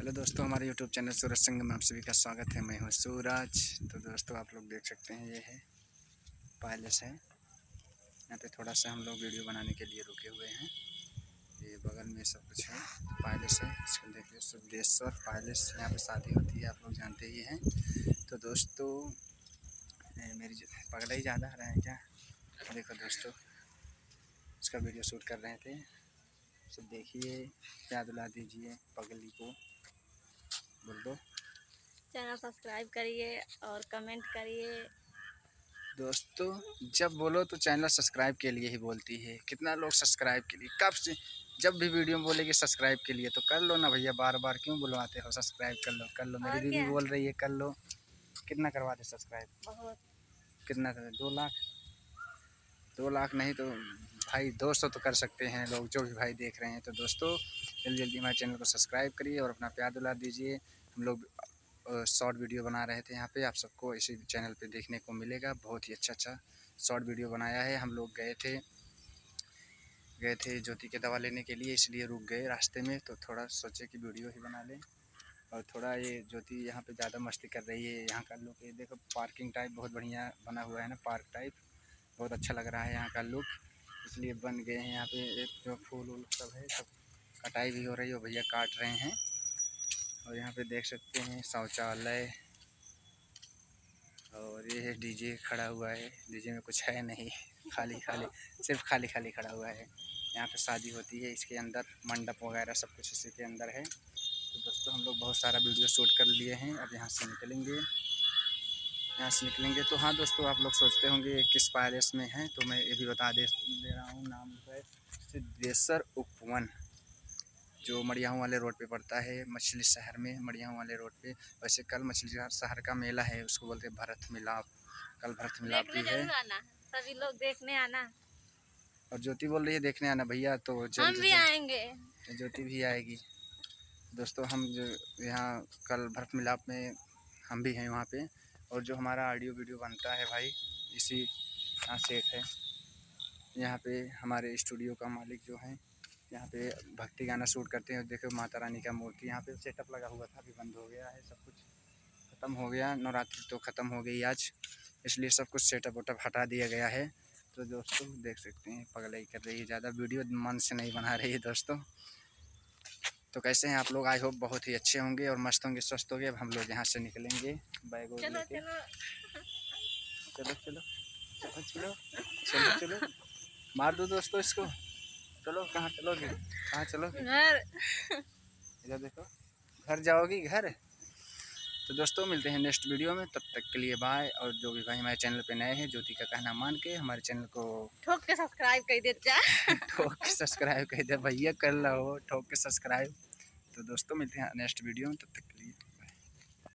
Hello दोस्तों, हमारे YouTube channel सूरज संगम में आप सभी का स्वागत है। मैं हूं सूरज। तो दोस्तों, आप लोग देख सकते हैं, ये है पैलेस है। यहाँ पे थोड़ा सा हम लोग वीडियो बनाने के लिए रुके हुए हैं। ये बगल में सब कुछ है, पैलेस है। इसको देखिए, सिद्धेश्वर पैलेस। यहाँ पे शादी होती है, आप लोग जानते ही हैं। तो दोस्तों, मेरी पगला ही ज़्यादा आ रहा है क्या? देखो दोस्तों, इसका वीडियो शूट कर रहे थे। सब देखिए, प्यार दिला दीजिए पगली को। बोल दो, चैनल सब्सक्राइब करिए और कमेंट करिए। दोस्तों जब बोलो तो चैनल सब्सक्राइब के लिए ही बोलती है। कितना लोग सब्सक्राइब के लिए, कब से जब भी वीडियो में बोलेगी सब्सक्राइब के लिए तो कर लो ना भैया। बार बार क्यों बुलवाते हो? सब्सक्राइब कर लो, कर लो। मेरी और दीदी क्या, बोल रही है कर लो। कितना करवा दे सब्सक्राइब? बहुत। कितना कर? 2 लाख? 2 लाख नहीं तो भाई 200 तो कर सकते हैं लोग, जो भी भाई देख रहे हैं। तो दोस्तों, जल्दी जल्दी हमारे चैनल को सब्सक्राइब करिए और अपना प्यार दिला दीजिए। हम लोग शॉर्ट वीडियो बना रहे थे यहाँ पे, आप सबको इसी चैनल पे देखने को मिलेगा। बहुत ही अच्छा शॉर्ट वीडियो बनाया है। हम लोग गए थे ज्योति के दवा लेने के लिए, इसलिए रुक गए रास्ते में। तो थोड़ा सोचे कि वीडियो ही बना लें। और थोड़ा ये ज्योति यहाँ पे ज़्यादा मस्ती कर रही है। यहाँ का लुक ये देखो, पार्किंग टाइप बहुत बढ़िया बना हुआ है ना, पार्क टाइप। बहुत अच्छा लग रहा है यहाँ का लुक, इसलिए बन गए हैं यहाँ पे। एक जो फूल वूल सब है, सब कटाई भी हो रही है, भैया काट रहे हैं। और यहाँ पे देख सकते हैं शौचालय। और ये है डीजे खड़ा हुआ है। डीजे में कुछ है नहीं, खाली खाली, सिर्फ खाली खाली खड़ा हुआ है। यहाँ पे शादी होती है, इसके अंदर मंडप वगैरह सब कुछ इसी के अंदर है। तो दोस्तों, हम लोग बहुत सारा वीडियो शूट कर लिए हैं। अब यहाँ से निकलेंगे। यहाँ से निकलेंगे तो हाँ दोस्तों, आप लोग सोचते होंगे किस पैलेस में हैं, तो मैं ये भी बता दे रहा हूँ। नाम है सिद्धेश्वर उपवन, जो मड़ियाहूँ वाले रोड पे पड़ता है, मछली शहर में, मड़ियाहूँ वाले रोड पे। वैसे कल मछली शहर का मेला है, उसको बोलते हैं भरत मिलाप। कल भरत मिलाप भी देखने है। जरूर आना, सभी लोग देखने आना। और ज्योति बोल रही है देखने आना भैया, तो हम जल्द भी जल्द आएंगे। ज्योति भी आएगी। दोस्तों, हम जो यहाँ कल भरत मिलाप में हम भी हैं वहाँ पे। और जो हमारा ऑडियो वीडियो बनता है भाई, इसी यहाँ सेट है। यहाँ पे हमारे स्टूडियो का मालिक जो है, यहाँ पे भक्ति गाना शूट करते हैं। देखो माता रानी का मूर्ति यहाँ पे सेटअप लगा हुआ था, अभी बंद हो गया है। सब कुछ ख़त्म हो गया, नवरात्रि तो ख़त्म हो गई आज, इसलिए सब कुछ सेटअप वेटअप हटा दिया गया है। तो दोस्तों देख सकते हैं, पगलाई कर रही है ज़्यादा, वीडियो मन से नहीं बना रही है दोस्तों। तो कैसे हैं आप लोग? आई होप बहुत ही अच्छे होंगे और मस्त होंगे, स्वस्थ होंगे। अब हम लोग यहाँ से निकलेंगे बैग वैग चलो लेके। चलो। चलो चलो चलो चलो चलो चलो, मार दो दोस्तों इसको। चलो, कहाँ चलोगे? कहाँ चलोगे? घर। इधर देखो, घर जाओगी घर? तो दोस्तों, मिलते हैं नेक्स्ट वीडियो में, तब तक के लिए बाय। और जो भी भाई हमारे चैनल पे नए हैं, ज्योति का कहना मान के हमारे चैनल को ठोक के सब्सक्राइब कर देता। ठोक के सब्सक्राइब कर दे भैया, कर लो ठोक के सब्सक्राइब। तो दोस्तों, मिलते हैं नेक्स्ट वीडियो में, तब तक के लिए।